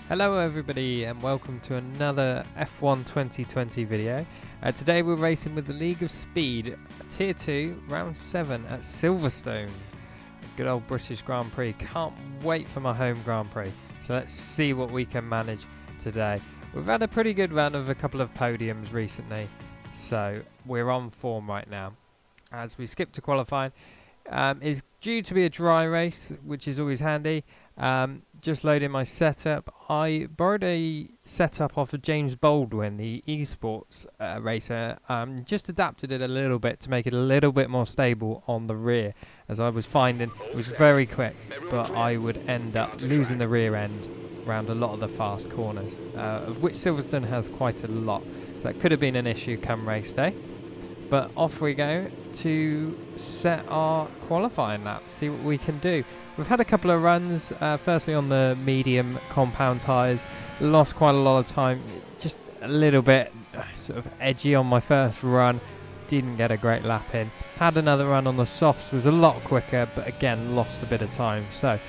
Hello everybody and welcome to another F1 2020 video. Today we're racing with the League of Speed, Tier 2, Round 7 at Silverstone. Good old British Grand Prix. Can't wait for my home Grand Prix. So let's see what we can manage today. We've had a pretty good run of a couple of podiums recently, so we're on form right now. As we skip to qualifying, it's due to be a dry race, which is always handy. Just loading my setup. I borrowed a setup off of James Baldwin, the esports racer. Just adapted it a little bit to make it a little bit more stable on the rear, as I was finding it was very quick, but I would end up losing the rear end around a lot of the fast corners, of which Silverstone has quite a lot. So that could have been an issue come race day. But off we go to set our qualifying lap, see what we can do. We've had a couple of runs, firstly on the medium compound tyres, lost quite a lot of time, just a little bit sort of edgy on my first run, didn't get a great lap in. Had another run on the softs, was a lot quicker, but again lost a bit of time. So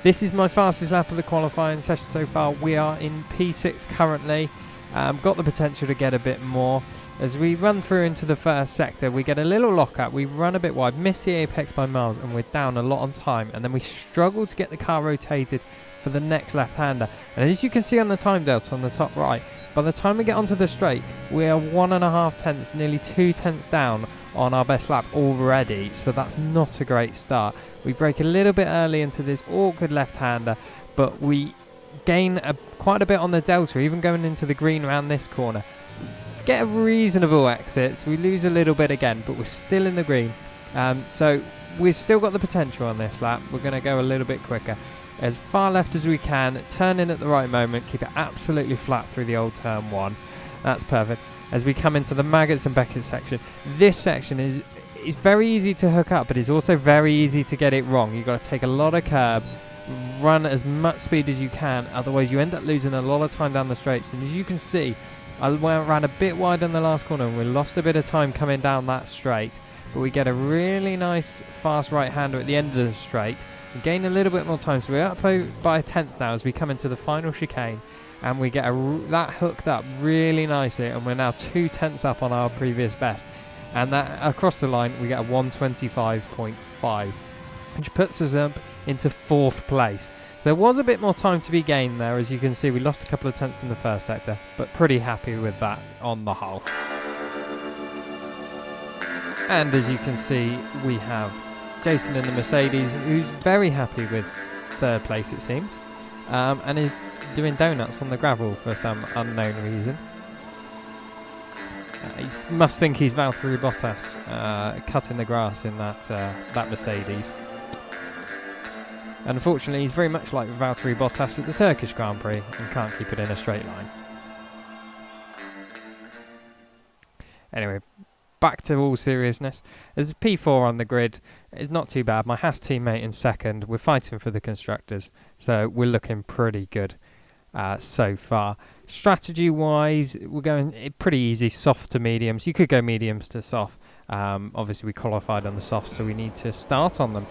this is my fastest lap of the qualifying session so far. We are in P6 currently, got the potential to get a bit more. As we run through into the first sector, we get a little lock-up, we run a bit wide, miss the apex by miles, and we're down a lot on time, and then we struggle to get the car rotated for the next left-hander. And as you can see on the time delta on the top right, by the time we get onto the straight, we are 1.5 tenths, nearly 2 tenths down on our best lap already, so that's not a great start. We brake a little bit early into this awkward left-hander, but we gain quite a bit on the delta, even going into the green around this corner. Get a reasonable exit, so we lose a little bit again, but we're still in the green. So we've still got the potential on this lap. We're going to go a little bit quicker. As far left as we can, turn in at the right moment, keep it absolutely flat through the old turn one. That's perfect. As we come into the Maggots and Beckett section, this section is very easy to hook up, but it's also very easy to get it wrong. You've got to take a lot of curb, run as much speed as you can, otherwise you end up losing a lot of time down the straights. And as you can see, I ran a bit wide in the last corner and we lost a bit of time coming down that straight, but we get a really nice fast right-hander at the end of the straight and gain a little bit more time, so we're up by a tenth now as we come into the final chicane, and we get that hooked up really nicely, and we're now 2 tenths up on our previous best, and that across the line we get a 125.5, which puts us up into 4th place. There was a bit more time to be gained there. As you can see, we lost a couple of tenths in the first sector, but pretty happy with that on the whole. And as you can see, we have Jason in the Mercedes, who's very happy with 3rd place, it seems, and is doing donuts on the gravel for some unknown reason. You must think he's Valtteri Bottas cutting the grass in that Mercedes. And unfortunately, he's very much like Valtteri Bottas at the Turkish Grand Prix and can't keep it in a straight line. Anyway, back to all seriousness. There's a P4 on the grid. It's not too bad. My Haas teammate in 2nd. We're fighting for the constructors, so we're looking pretty good so far. Strategy-wise, we're going pretty easy, soft to mediums. You could go mediums to soft. Obviously, we qualified on the soft, so we need to start on them.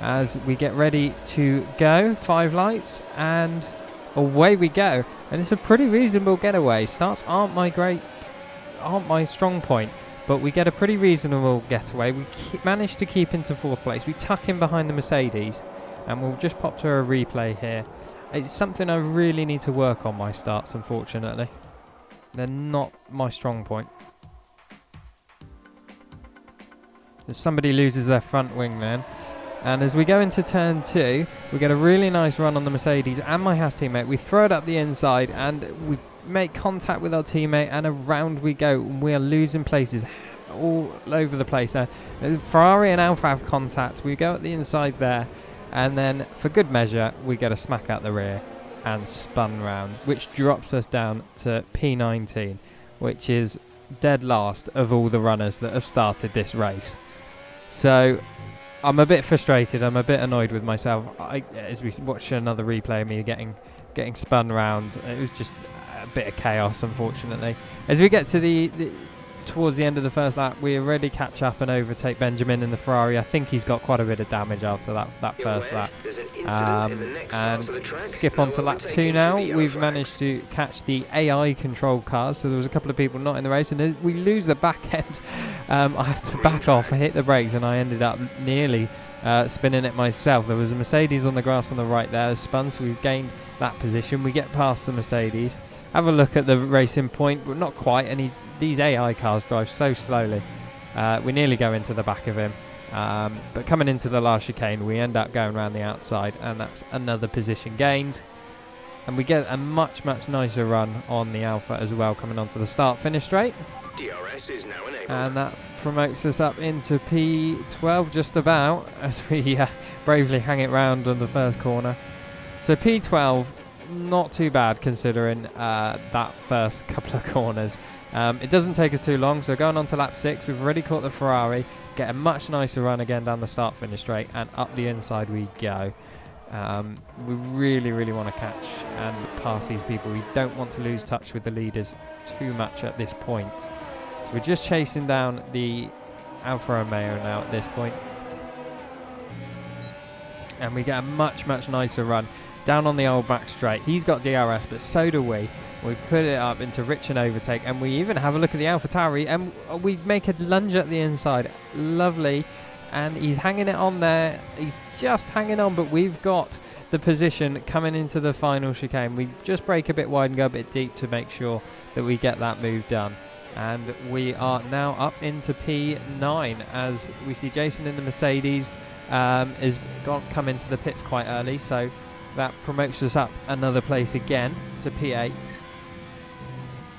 As we get ready to go, 5 lights, and away we go. And it's a pretty reasonable getaway. Starts aren't my strong point, but we get a pretty reasonable getaway. We manage to keep into 4th place. We tuck in behind the Mercedes, and we'll just pop to a replay here. It's something I really need to work on, my starts, unfortunately. They're not my strong point. If somebody loses their front wing then. And as we go into turn 2, we get a really nice run on the Mercedes and my Haas teammate. We throw it up the inside and we make contact with our teammate, and around we go. We are losing places all over the place. Ferrari and Alfa have contact. We go at the inside there, and then for good measure we get a smack out the rear and spun round, which drops us down to P19, which is dead last of all the runners that have started this race. So I'm a bit frustrated. I'm a bit annoyed with myself. As we watch another replay of me getting spun round, it was just a bit of chaos, unfortunately. As we get to the towards the end of the first lap, we already catch up and overtake Benjamin in the Ferrari. I think he's got quite a bit of damage after that first lap. And skip on to lap 2 now. We've managed to catch the AI controlled cars, so there was a couple of people not in the race, and we lose the back end. I have to back off, hit the brakes, and I ended up nearly spinning it myself. There was a Mercedes on the grass on the right there, spun, so we've gained that position. We get past the Mercedes, have a look at the racing point, but not quite, and these AI cars drive so slowly. We nearly go into the back of him, but coming into the last chicane, we end up going around the outside, and that's another position gained. And we get a much nicer run on the Alpha as well, coming onto the start-finish straight. DRS is now enabled. And that promotes us up into P12 just about, as we bravely hang it round on the first corner. So P12, not too bad considering that first couple of corners. It doesn't take us too long, so going on to lap 6, we've already caught the Ferrari, get a much nicer run again down the start-finish straight, and up the inside we go. We really want to catch and pass these people. We don't want to lose touch with the leaders too much at this point. So we're just chasing down the Alfa Romeo now at this point. And we get a much nicer run down on the old back straight. He's got DRS, but so do we. We put it up into rich and overtake, and we even have a look at the AlphaTauri, and we make a lunge at the inside. Lovely. And he's hanging it on there. He's just hanging on, but we've got the position coming into the final chicane. We just break a bit wide and go a bit deep to make sure that we get that move done. And we are now up into P9 as we see Jason in the Mercedes is come into the pits quite early, so that promotes us up another place again to P8.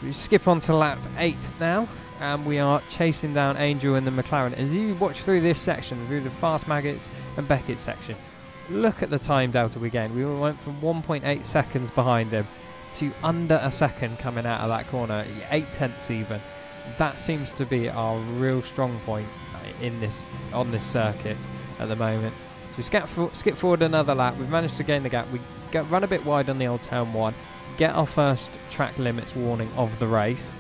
We skip on to lap 8 now, and we are chasing down Angel in the McLaren. As you watch through this section, through the Fast Maggots and Beckett section, look at the time delta we gained. We went from 1.8 seconds behind him to under a second coming out of that corner, 8/10 even. That seems to be our real strong point on this circuit at the moment. So skip forward another lap. We've managed to gain the gap. We run a bit wide on the old turn 1, get our first track limits warning of the race,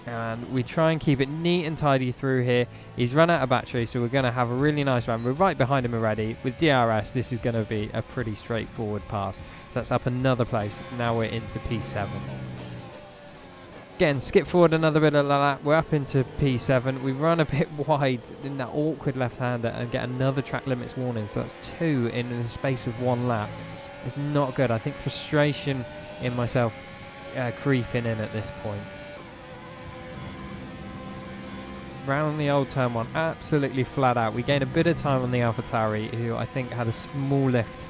and we try and keep it neat and tidy through here. He's run out of battery, so we're going to have a really nice run. We're right behind him already. With DRS, this is going to be a pretty straightforward pass. So that's up another place. Now we're into P7. Again, skip forward another bit of the lap. We're up into P7. We run a bit wide in that awkward left-hander and get another track limits warning. So that's 2 in the space of 1 lap. It's not good. I think frustration in myself creeping in at this point. Round the old turn 1, absolutely flat out. We gain a bit of time on the AlphaTauri, who I think had a small lift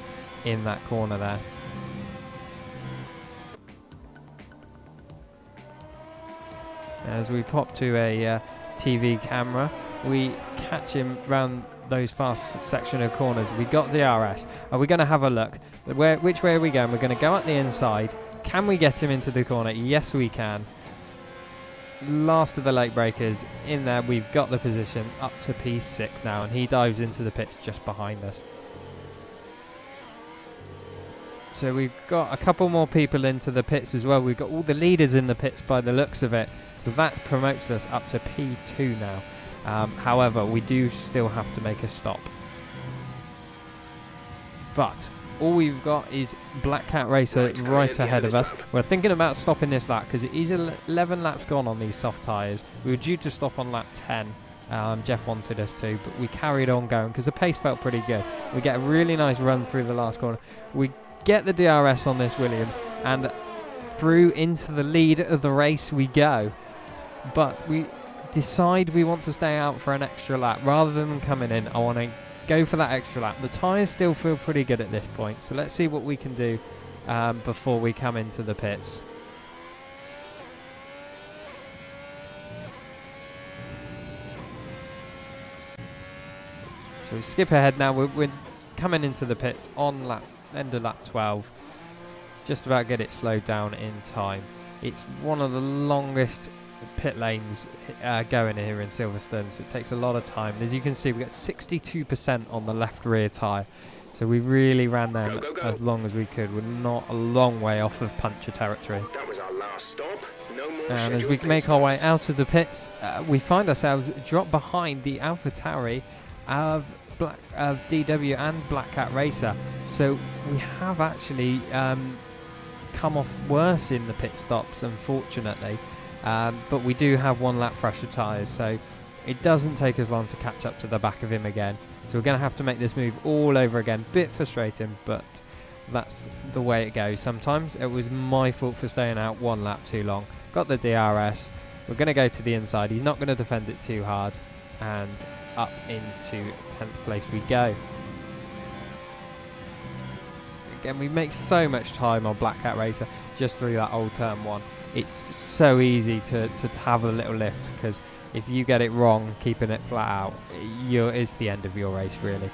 in that corner there. As we pop to a TV camera, we catch him round those fast section of corners. We got DRS. Are we going to have a look? Which way are we going? We're going to go up the inside. Can we get him into the corner? Yes, we can. Last of the late breakers in there. We've got the position up to P6 now, and he dives into the pits just behind us. So we've got a couple more people into the pits as well. We've got all the leaders in the pits by the looks of it, so that promotes us up to P2 now. However, we do still have to make a stop, but all we've got is Black Cat Racer right ahead of us. We're thinking about stopping this lap because it is 11 laps gone on these soft tyres. We were due to stop on lap 10. Jeff wanted us to, but we carried on going because the pace felt pretty good. We get a really nice run through the last corner. We get the DRS on this Williams, and through into the lead of the race we go. But we decide we want to stay out for an extra lap. Rather than coming in, I want to go for that extra lap. The tyres still feel pretty good at this point, so let's see what we can do before we come into the pits. So we skip ahead now. We're coming into the pits on end of lap 12. Just about get it slowed down in time. It's one of the longest pit lanes going here in Silverstone, so it takes a lot of time. As you can see, we got 62% on the left rear tyre, so we really ran them as long as we could. We're not a long way off of puncture territory. That was our last stop. And as we make our way out of the pits, we find ourselves dropped behind the AlphaTauri of DW and Black Cat Racer. So we have actually come off worse in the pit stops, unfortunately. But we do have 1 lap fresher tyres, so it doesn't take us long to catch up to the back of him again. So we're going to have to make this move all over again. Bit frustrating, but that's the way it goes. Sometimes it was my fault for staying out 1 lap too long. Got the DRS. We're going to go to the inside. He's not going to defend it too hard. And up into 10th place we go. Again, we make so much time on Black Cat Racer just through that old turn 1. It's so easy to have a little lift, because if you get it wrong, keeping it flat out, it's the end of your race, really.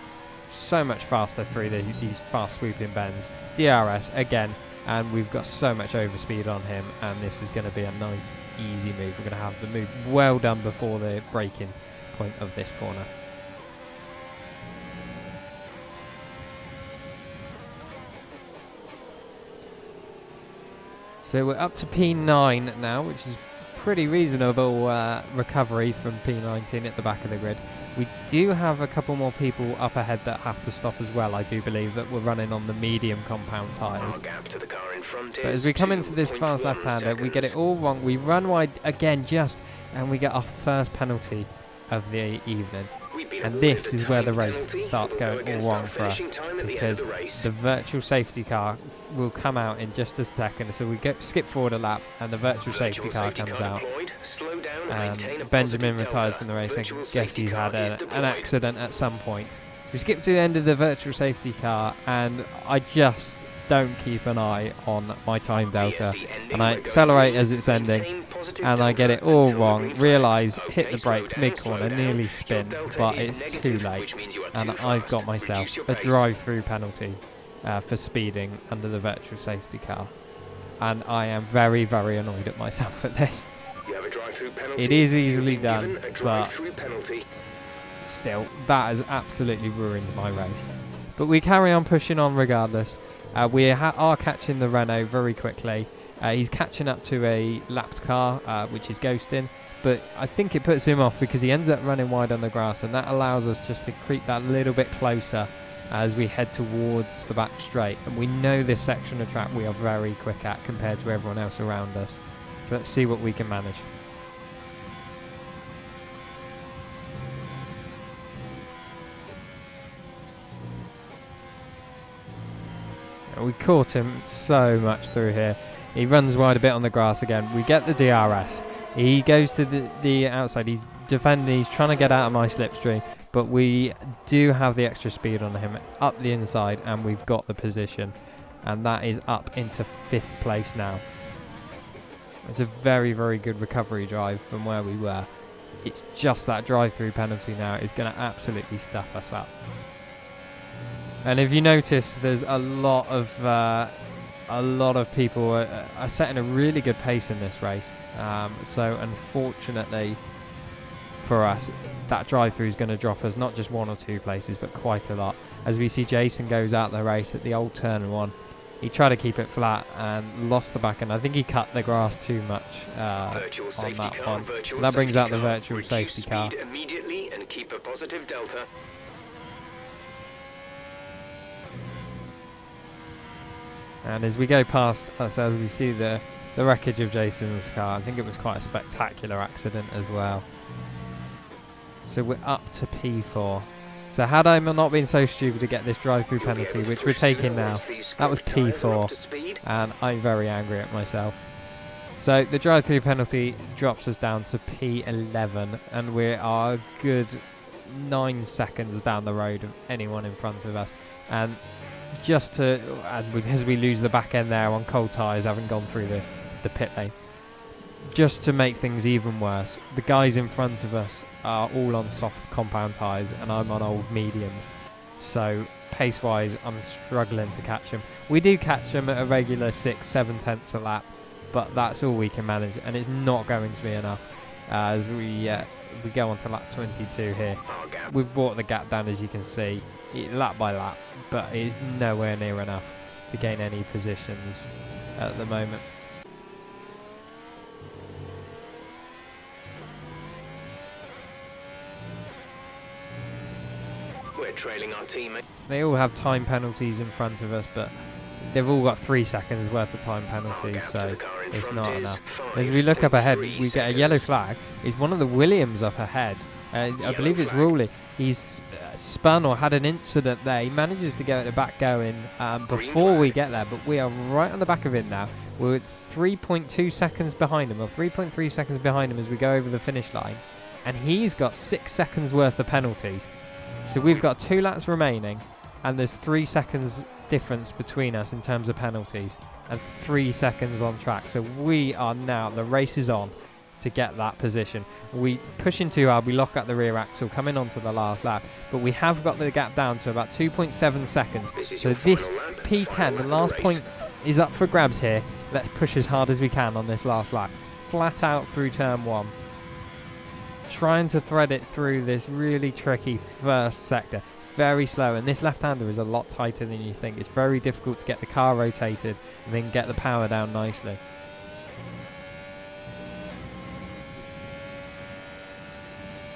So much faster through these fast swooping bends. DRS again, and we've got so much overspeed on him, and this is going to be a nice, easy move. We're going to have the move well done before the braking point of this corner. So we're up to P9 now, which is pretty reasonable recovery from P19 at the back of the grid. We do have a couple more people up ahead that have to stop as well. I do believe that we're running on the medium compound tyres. But as we come into this fast left-hander, we get it all wrong. We run wide again and we get our first penalty of the evening. And this is where the race starts going all wrong for us, because the virtual safety car will come out in just a second. So we skip forward a lap, and the virtual safety car comes out. Benjamin retires from the race. I guess he's had an accident at some point. We skip to the end of the virtual safety car, and I just don't keep an eye on my time delta, and I accelerate as it's ending, and I get it all wrong, realise, hit the brakes mid-corner, nearly spin, but it's too late, and I've got myself a drive-through penalty for speeding under the virtual safety car, and I am very, very annoyed at myself at this. It is easily done, but still, that has absolutely ruined my race. But we carry on pushing on regardless. We are catching the Renault very quickly. He's catching up to a lapped car, which is ghosting, but I think it puts him off because he ends up running wide on the grass, and that allows us just to creep that little bit closer as we head towards the back straight. And we know this section of track we are very quick at compared to everyone else around us. So let's see what we can manage. We caught him so much through here. He runs wide a bit on the grass again. We get the DRS. He goes to the outside. He's defending. He's trying to get out of my slipstream. But we do have the extra speed on him up the inside, and we've got the position. And that is up into 5th place now. It's a very, very good recovery drive from where we were. It's just that drive-through penalty now is going to absolutely stuff us up. And if you notice, there's a lot of people are setting a really good pace in this race. So unfortunately for us, that drive-through is going to drop us not just 1 or 2 places, but quite a lot. As we see Jason goes out the race at the old turn 1, he tried to keep it flat and lost the back end. I think he cut the grass too much on that one. That brings out the virtual safety car. Immediately and keep a positive delta. And as we go past ourselves, we see the wreckage of Jason's car. I think it was quite a spectacular accident as well. So we're up to P4. So had I not been so stupid to get this drive-through penalty, which we're taking now, that was P4, and I'm very angry at myself. So the drive-through penalty drops us down to P11, and we are a good 9 seconds down the road of anyone in front of us. And as we lose the back end there on cold tyres, having gone through the pit lane, just to make things even worse, the guys in front of us are all on soft compound tyres, and I'm on old mediums. So pace wise, I'm struggling to catch them. We do catch them at a regular 6-7 tenths a lap, but that's all we can manage, and it's not going to be enough. As we go on to lap 22 here, we've brought the gap down, as you can see, lap by lap, but it's nowhere near enough to gain any positions at the moment. trailing our teammate. They all have time penalties in front of us, but they've all got 3 seconds worth of time penalties, so it's not enough. As we look up ahead, we get a yellow flag. It's one of the Williams up ahead. I believe it's Rowley. He's spun or had an incident there. He manages to get it back going before we get there, but we are right on the back of it now. We're 3.2 seconds behind him, or 3.3 seconds behind him as we go over the finish line. And he's got 6 seconds worth of penalties. So we've got 2 laps remaining, and there's 3 seconds difference between us in terms of penalties, and 3 seconds on track. So we are now, the race is on to get that position. We push in too hard, we lock up the rear axle, coming onto the last lap, but we have got the gap down to about 2.7 seconds. So this P10, the last point, is up for grabs here. Let's push as hard as we can on this last lap. Flat out through turn 1. Trying to thread it through this really tricky first sector. Very slow, and this left-hander is a lot tighter than you think. It's very difficult to get the car rotated and then get the power down nicely.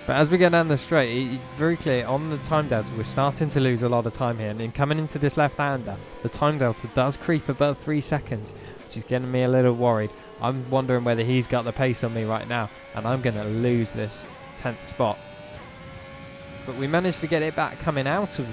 But as we go down the straight, it's very clear on the time delta we're starting to lose a lot of time here, and in coming into this left-hander, the time delta does creep above 3 seconds, which is getting me a little worried. I'm wondering whether he's got the pace on me right now, and I'm going to lose this 10th spot. But we managed to get it back coming out of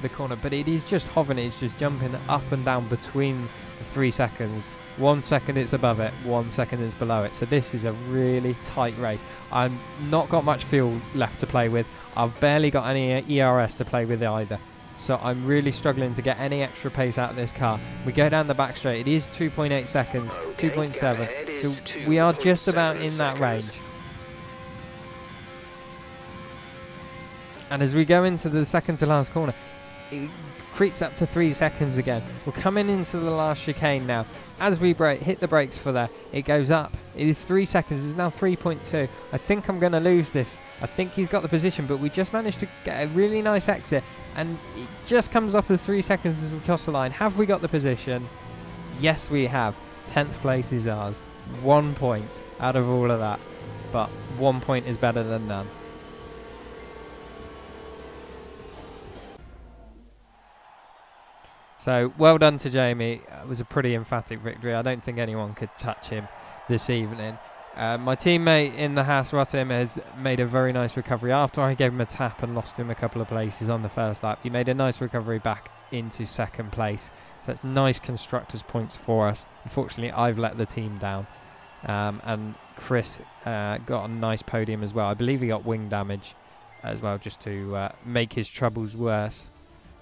the corner, but it is just hovering, it's just jumping up and down between the 3 seconds. 1 second it's above it, 1 second it's below it. So this is a really tight race. I've not got much fuel left to play with. I've barely got any ERS to play with either. So I'm really struggling to get any extra pace out of this car. We go down the back straight, it is 2.8 seconds, 2.7. So we are just about in that range. And as we go into the second to last corner, it creeps up to 3 seconds again. We're coming into the last chicane now. As we hit the brakes for there, it goes up. It is 3 seconds. It's now 3.2. I think I'm going to lose this. I think he's got the position, but we just managed to get a really nice exit, and it just comes up with 3 seconds as we cross the line. Have we got the position? Yes, we have. 10th place is ours. 1 point out of all of that, but 1 point is better than none. So well done to Jamie. It was a pretty emphatic victory. I don't think anyone could touch him this evening. My teammate in the Haas, Rotem, has made a very nice recovery. After I gave him a tap and lost him a couple of places on the first lap, he made a nice recovery back into second place. So that's nice constructors points for us. Unfortunately, I've let the team down. And Chris got a nice podium as well. I believe he got wing damage as well, just to make his troubles worse.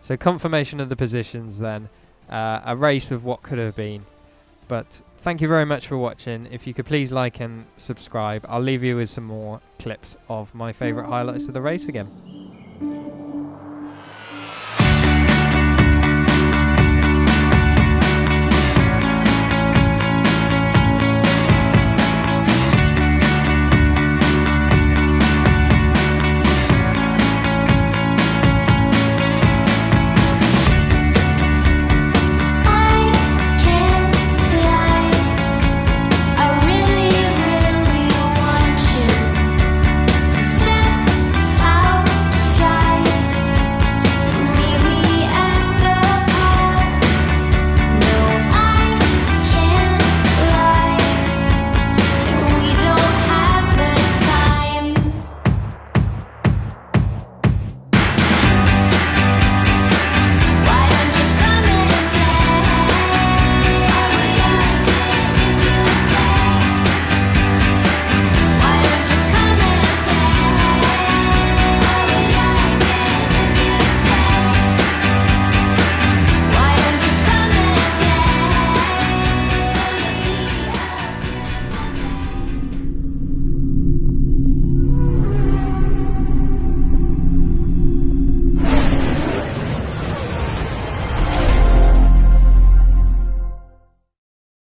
So confirmation of the positions then. A race of what could have been. But thank you very much for watching. If you could please like and subscribe, I'll leave you with some more clips of my favourite highlights of the race again.